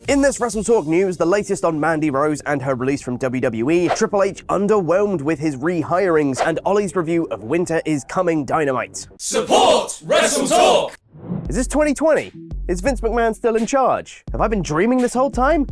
In this WrestleTalk news, the latest on Mandy Rose and her release from WWE, Triple H underwhelmed with his rehirings, and Ollie's review of Winter is Coming Dynamite. Support WrestleTalk! Is this 2020? Is Vince McMahon still in charge? Have I been dreaming this whole time?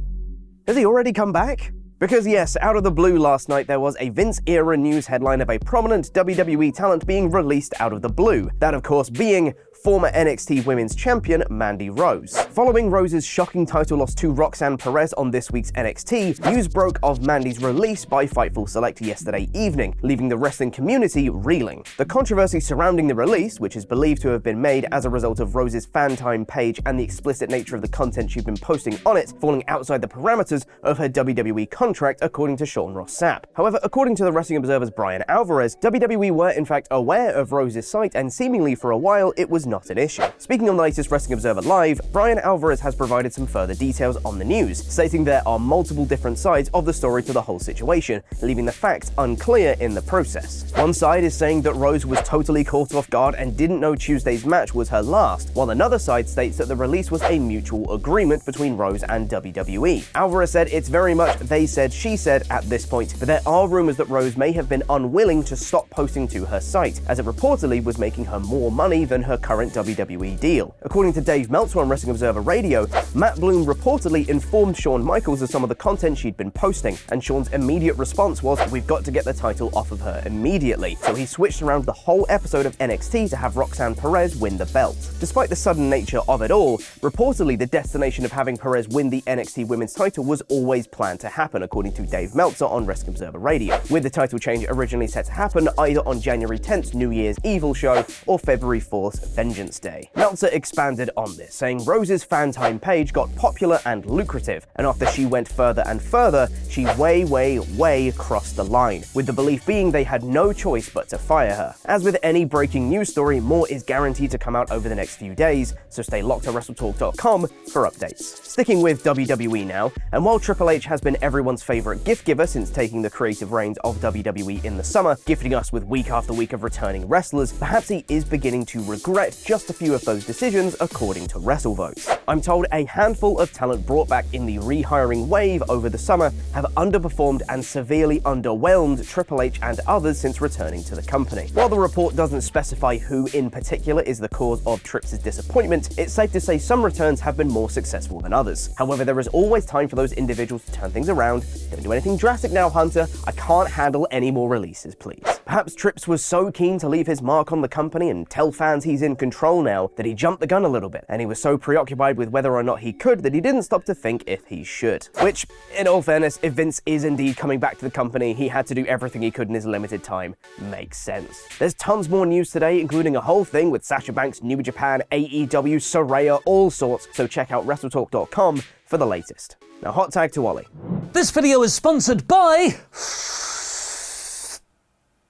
Has he already come back? Because yes, out of the blue last night there was a Vince-era news headline of a prominent WWE talent being released out of the blue. That of course being former NXT Women's Champion Mandy Rose. Following Rose's shocking title loss to Roxanne Perez on this week's NXT, news broke of Mandy's release by Fightful Select yesterday evening, leaving the wrestling community reeling. The controversy surrounding the release, which is believed to have been made as a result of Rose's fan time page and the explicit nature of the content she'd been posting on it, falling outside the parameters of her WWE contract, according to Sean Ross Sapp. However, according to the Wrestling Observer's Brian Alvarez, WWE were in fact aware of Rose's site, and seemingly for a while it was not an issue. Speaking on the latest Wrestling Observer Live, Brian Alvarez has provided some further details on the news, stating there are multiple different sides of the story to the whole situation, leaving the facts unclear in the process. One side is saying that Rose was totally caught off guard and didn't know Tuesday's match was her last, while another side states that the release was a mutual agreement between Rose and WWE. Alvarez said it's very much they said, she said at this point, but there are rumors that Rose may have been unwilling to stop posting to her site, as it reportedly was making her more money than her current WWE deal. According to Dave Meltzer on Wrestling Observer Radio, Matt Bloom reportedly informed Shawn Michaels of some of the content she'd been posting, and Shawn's immediate response was, "We've got to get the title off of her immediately." So he switched around the whole episode of NXT to have Roxanne Perez win the belt. Despite the sudden nature of it all, reportedly the destination of having Perez win the NXT Women's title was always planned to happen, according to Dave Meltzer on Wrestling Observer Radio, with the title change originally set to happen either on January 10th New Year's Evil show or February 4th Vengeance Day. Meltzer expanded on this, saying Rose's fan time page got popular and lucrative, and after she went further and further, she way crossed the line, with the belief being they had no choice but to fire her. As with any breaking news story, more is guaranteed to come out over the next few days, so stay locked to WrestleTalk.com for updates. Sticking with WWE now, and while Triple H has been everyone's favorite gift giver since taking the creative reins of WWE in the summer, gifting us with week after week of returning wrestlers, perhaps he is beginning to regret just a few of those decisions, according to WrestleVotes. I'm told a handful of talent brought back in the rehiring wave over the summer have underperformed and severely underwhelmed Triple H and others since returning to the company. While the report doesn't specify who in particular is the cause of Trips' disappointment, it's safe to say some returns have been more successful than others. However, there is always time for those individuals to turn things around. Don't do anything drastic now, Hunter. I can't handle any more releases, please. Perhaps Trips was so keen to leave his mark on the company and tell fans he's in control now that he jumped the gun a little bit, and he was so preoccupied with whether or not he could that he didn't stop to think if he should. Which, in all fairness, if Vince is indeed coming back to the company, he had to do everything he could in his limited time. Makes sense. There's tons more news today, including a whole thing with Sasha Banks, New Japan, AEW, Soraya, all sorts, so check out WrestleTalk.com for the latest. Now hot tag to Ollie. This video is sponsored by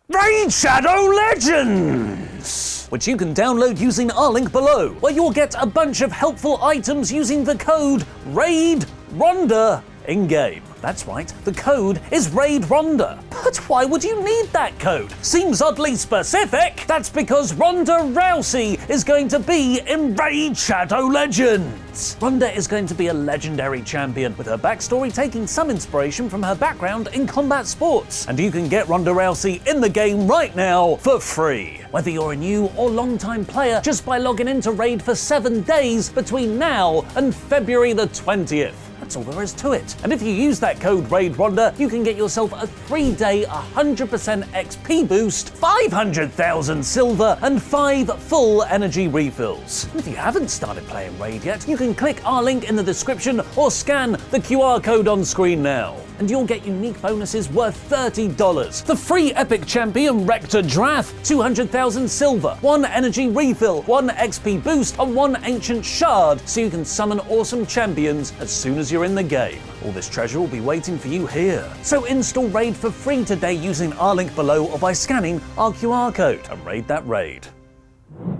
Raid Shadow Legends, which you can download using our link below, where you'll get a bunch of helpful items using the code RAIDRONDA in-game. That's right, the code is RAIDRONDA. But why would you need that code? Seems oddly specific. That's because Ronda Rousey is going to be in Raid Shadow Legends. Ronda is going to be a legendary champion, with her backstory taking some inspiration from her background in combat sports. And you can get Ronda Rousey in the game right now for free. Whether you're a new or long-time player, just by logging into Raid for 7 days between now and February the 20th. That's all there is to it. And if you use that code RAIDRONDA, you can get yourself a 3-day 100% XP boost, 500,000 silver, and 5 full energy refills. And if you haven't started playing Raid yet, you can click our link in the description or scan the QR code on screen now, and you'll get unique bonuses worth $30. The free Epic Champion Rector Drath, 200,000 silver, 1 energy refill, 1 XP boost, and 1 Ancient Shard, so you can summon awesome champions as soon as you're in the game. All this treasure will be waiting for you here. So install Raid for free today using our link below or by scanning our QR code and raid that raid.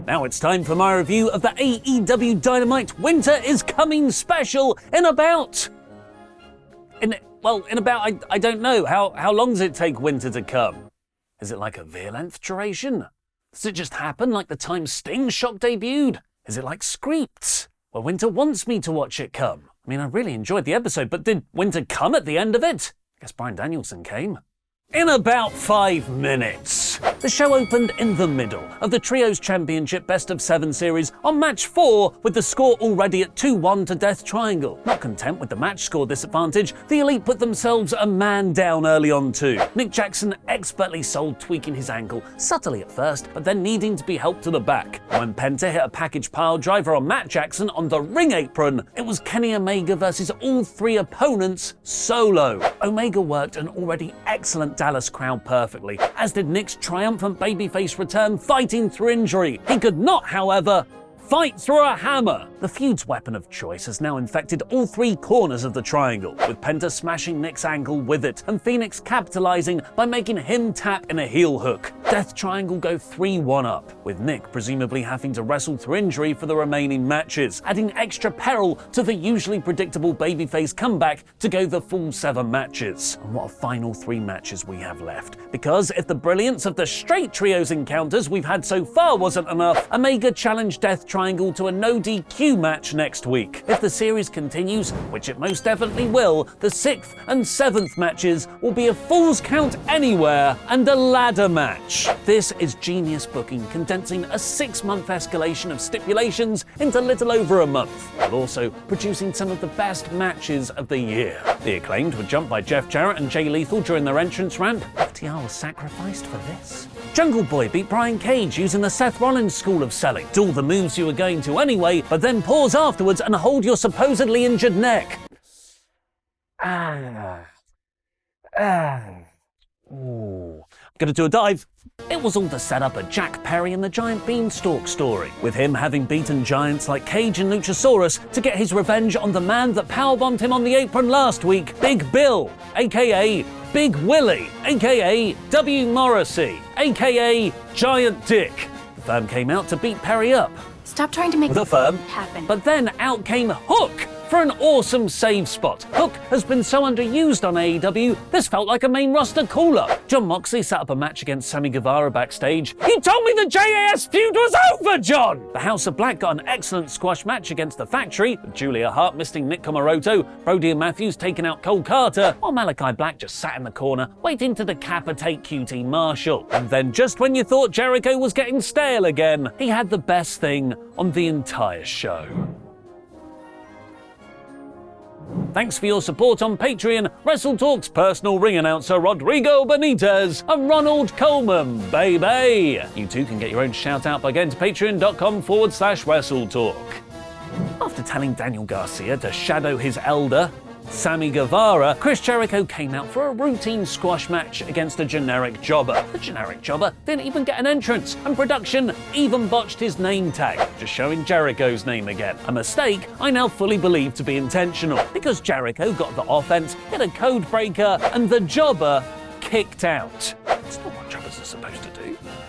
Now it's time for my review of the AEW Dynamite Winter is Coming special in about, I don't know. How long does it take winter to come? Is it like a veer-length duration? Does it just happen like the time Sting's Shock debuted? Is it like Screeped, where winter wants me to watch it come? I mean, I really enjoyed the episode, but did Winter come at the end of it? I guess Bryan Danielson came. In about 5 minutes. The show opened in the middle of the Trios Championship Best of 7 series on match 4 with the score already at 2-1 to Death Triangle. Not content with the match score disadvantage, the Elite put themselves a man down early on too. Nick Jackson expertly sold tweaking his ankle, subtly at first, but then needing to be helped to the back. When Penta hit a package pile driver on Matt Jackson on the ring apron, it was Kenny Omega versus all 3 opponents solo. Omega worked an already excellent Dallas crowd perfectly, as did Nick's triumphant babyface return fighting through injury. He could not, however, fight through a hammer. The feud's weapon of choice has now infected all 3 corners of the triangle, with Penta smashing Nick's ankle with it, and Phoenix capitalizing by making him tap in a heel hook. Death Triangle go 3-1 up, with Nick presumably having to wrestle through injury for the remaining matches, adding extra peril to the usually predictable babyface comeback to go the full 7 matches. And what a final 3 matches we have left, because if the brilliance of the straight trios encounters we've had so far wasn't enough, Omega challenged Death Triangle to a no DQ match next week. If the series continues, which it most definitely will, the 6th and 7th matches will be a Falls Count Anywhere and a ladder match. This is genius booking, condensing a 6-month escalation of stipulations into little over a month, while also producing some of the best matches of the year. The Acclaimed were jumped by Jeff Jarrett and Jay Lethal during their entrance ramp. FTR was sacrificed for this. Jungle Boy beat Brian Cage using the Seth Rollins school of selling. Do all the moves you were going to anyway, but then pause afterwards and hold your supposedly injured neck. Ooh. Gonna do a dive. It was all to set up a Jack Perry and the Giant Beanstalk story, with him having beaten giants like Cage and Luchasaurus to get his revenge on the man that powerbombed him on the apron last week, Big Bill, aka Big Willie, aka W. Morrissey, aka Giant Dick. The firm came out to beat Perry up. Stop trying to make The firm happen. But then out came Hook for an awesome save spot. Hook has been so underused on AEW, this felt like a main roster call-up. Jon Moxley set up a match against Sammy Guevara backstage. You told me the JAS feud was over, John! The House of Black got an excellent squash match against The Factory, with Julia Hart missing Nick Comoroto, Brody and Matthews taking out Cole Carter, while Malachi Black just sat in the corner, waiting to decapitate QT Marshall. And then just when you thought Jericho was getting stale again, he had the best thing on the entire show. Thanks for your support on Patreon, WrestleTalk's personal ring announcer Rodrigo Benitez and Ronald Coleman, baby! You too can get your own shout out by going to patreon.com/WrestleTalk. After telling Daniel Garcia to shadow his elder, Sammy Guevara, Chris Jericho came out for a routine squash match against a generic jobber. The generic jobber didn't even get an entrance, and production even botched his name tag, just showing Jericho's name again. A mistake I now fully believe to be intentional, because Jericho got the offense, hit a code breaker, and the jobber kicked out. It's not what jobbers are supposed to do.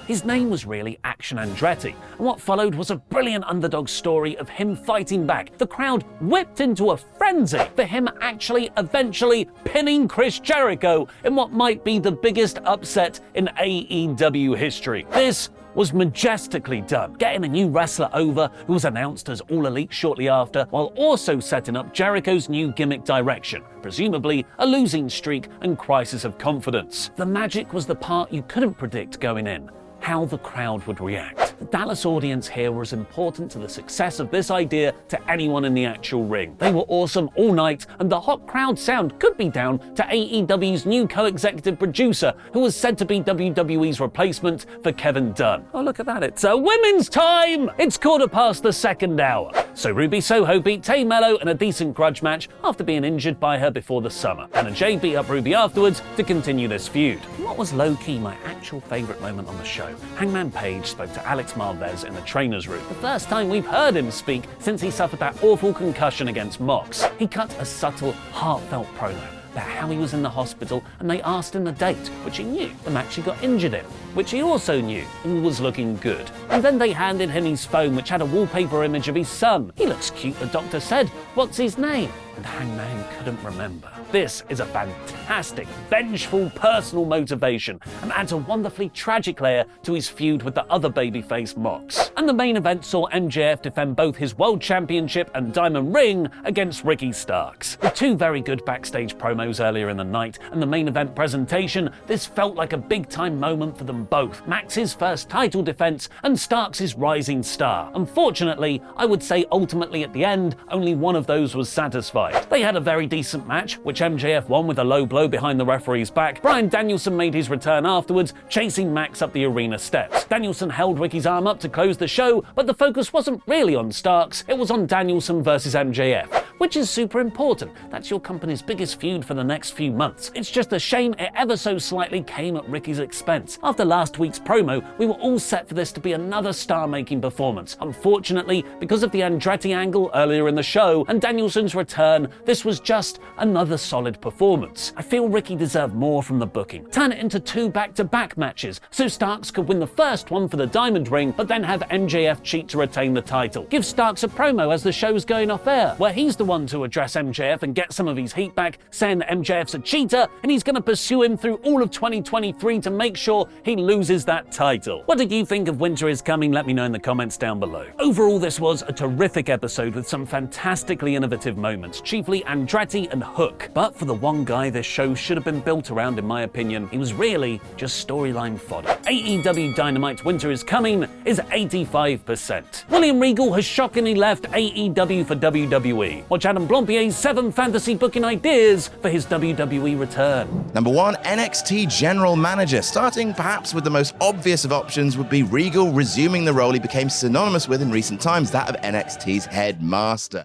His name was really Action Andretti, and what followed was a brilliant underdog story of him fighting back. The crowd whipped into a frenzy for him actually eventually pinning Chris Jericho in what might be the biggest upset in AEW history. This was majestically done, getting a new wrestler over who was announced as All Elite shortly after, while also setting up Jericho's new gimmick direction, presumably a losing streak and crisis of confidence. The magic was the part you couldn't predict going in: how the crowd would react. The Dallas audience here was important to the success of this idea to anyone in the actual ring. They were awesome all night, and the hot crowd sound could be down to AEW's new co-executive producer, who was said to be WWE's replacement for Kevin Dunn. Oh, look at that, it's a women's time! It's 2:15. So Ruby Soho beat Tay Mello in a decent grudge match after being injured by her before the summer. Anna Jay beat up Ruby afterwards to continue this feud. And what was low-key my actual favourite moment on the show? Hangman Page spoke to Alex Marvez in the trainer's room. The first time we've heard him speak since he suffered that awful concussion against Mox. He cut a subtle, heartfelt promo about how he was in the hospital, and they asked him the date, which he knew. The match he got injured in, which he also knew. All was looking good. And then they handed him his phone, which had a wallpaper image of his son. He looks cute, the doctor said. What's his name? and Hangman couldn't remember. This is a fantastic, vengeful personal motivation and adds a wonderfully tragic layer to his feud with the other babyface Mox. And the main event saw MJF defend both his World Championship and Diamond Ring against Ricky Starks. With two very good backstage promos earlier in the night and the main event presentation, this felt like a big-time moment for them both. Max's first title defense and Starks' rising star. Unfortunately, I would say ultimately at the end, only one of those was satisfied. They had a very decent match, which MJF won with a low blow behind the referee's back. Bryan Danielson made his return afterwards, chasing Max up the arena steps. Danielson held Ricky's arm up to close the show, but the focus wasn't really on Starks, it was on Danielson versus MJF, which is super important. That's your company's biggest feud for the next few months. It's just a shame it ever so slightly came at Ricky's expense. After last week's promo, we were all set for this to be another star-making performance. Unfortunately, because of the Andretti angle earlier in the show and Danielson's return, this was just another solid performance. I feel Ricky deserved more from the booking. Turn it into two back-to-back matches, so Starks could win the first one for the Diamond Ring, but then have MJF cheat to retain the title. Give Starks a promo as the show's going off air, where he's the one to address MJF and get some of his heat back, saying that MJF's a cheater and he's going to pursue him through all of 2023 to make sure he loses that title. What did you think of Winter is Coming? Let me know in the comments down below. Overall, this was a terrific episode with some fantastically innovative moments, chiefly Andretti and Hook. But for the one guy this show should have been built around, in my opinion, he was really just storyline fodder. AEW Dynamite Winter is Coming is 85%. William Regal has shockingly left AEW for WWE. Watch Adam Blompier's 7 fantasy booking ideas for his WWE return. Number 1, NXT General Manager. Starting perhaps with the most obvious of options would be Regal resuming the role he became synonymous with in recent times, that of NXT's headmaster.